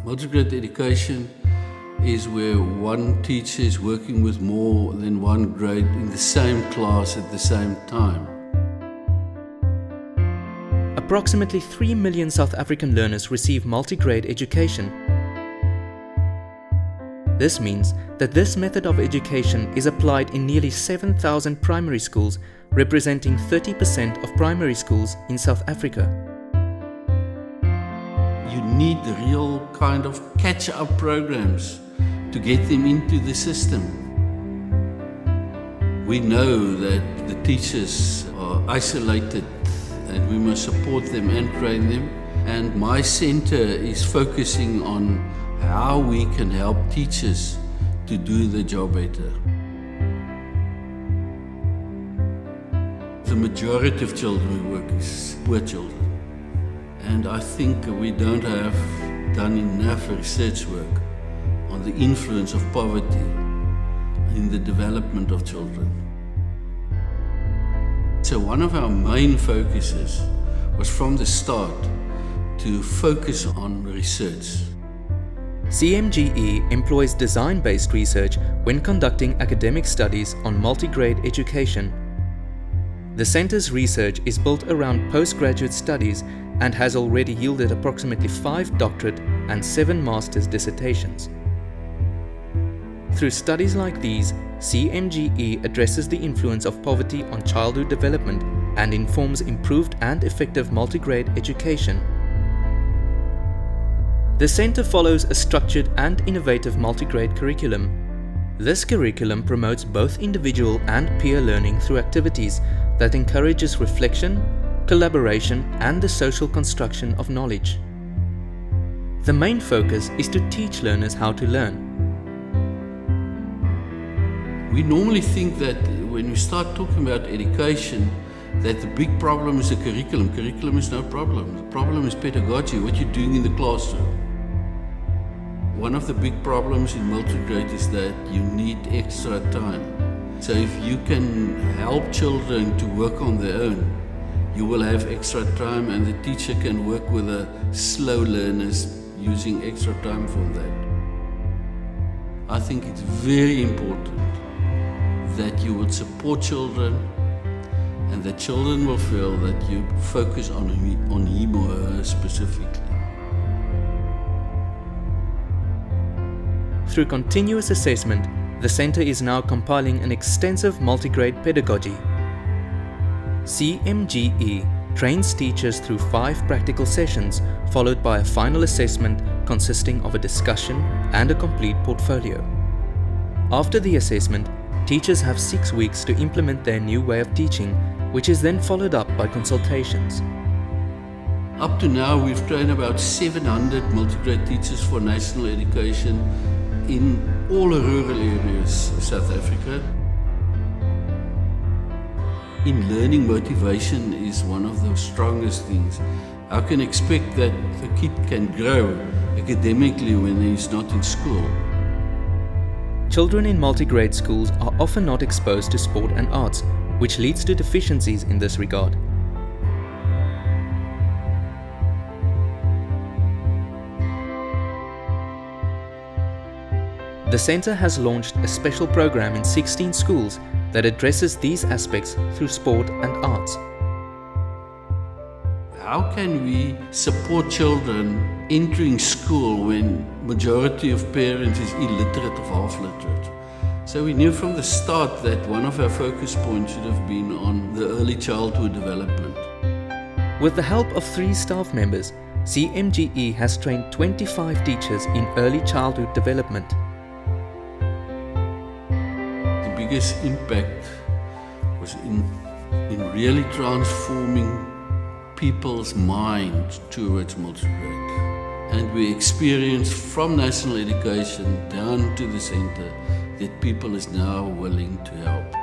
Multigrade Education is where one teacher is working with more than one grade in the same class at the same time. Approximately 3 million South African learners receive multigrade education. This means that this method of education is applied in nearly 7,000 primary schools, representing 30% of primary schools in South Africa. You need the real kind of catch-up programs to get them into the system. We know that the teachers are isolated and we must support them and train them. And my center is focusing on how we can help teachers to do the job better. The majority of children we work is poor children. And I think we don't have done enough research work on the influence of poverty in the development of children. So one of our main focuses was from the start to focus on research. CMGE employs design-based research when conducting academic studies on multigrade education. The center's research is built around postgraduate studies and has already yielded approximately 5 doctorate and 7 master's dissertations. Through studies like these, CMGE addresses the influence of poverty on childhood development and informs improved and effective multigrade education. The center follows a structured and innovative multigrade curriculum. This curriculum promotes both individual and peer learning through activities that encourages reflection, collaboration, and the social construction of knowledge. The main focus is to teach learners how to learn. We normally think that when we start talking about education, that the big problem is the curriculum. Curriculum is no problem. The problem is pedagogy, what you're doing in the classroom. One of the big problems in multigrade is that you need extra time. So if you can help children to work on their own, you will have extra time and the teacher can work with the slow learners using extra time for that. I think it's very important that you would support children and that children will feel that you focus on him or her specifically. Through continuous assessment, the center is now compiling an extensive multigrade pedagogy. CMGE trains teachers through 5 practical sessions, followed by a final assessment consisting of a discussion and a complete portfolio. After the assessment, teachers have 6 weeks to implement their new way of teaching, which is then followed up by consultations. Up to now, we've trained about 700 multigrade teachers for national education in all the rural areas of South Africa. In learning, motivation is one of the strongest things. How can you expect that a kid can grow academically when he's not in school? Children in multigrade schools are often not exposed to sport and arts, which leads to deficiencies in this regard. The center has launched a special program in 16 schools that addresses these aspects through sport and arts. How can we support children entering school when majority of parents is illiterate or half literate? So we knew from the start that one of our focus points should have been on the early childhood development. With the help of 3 staff members, CMGE has trained 25 teachers in early childhood development. The biggest impact was in really transforming people's minds towards multigrade. And we experienced from national education down to the center that people is now willing to help.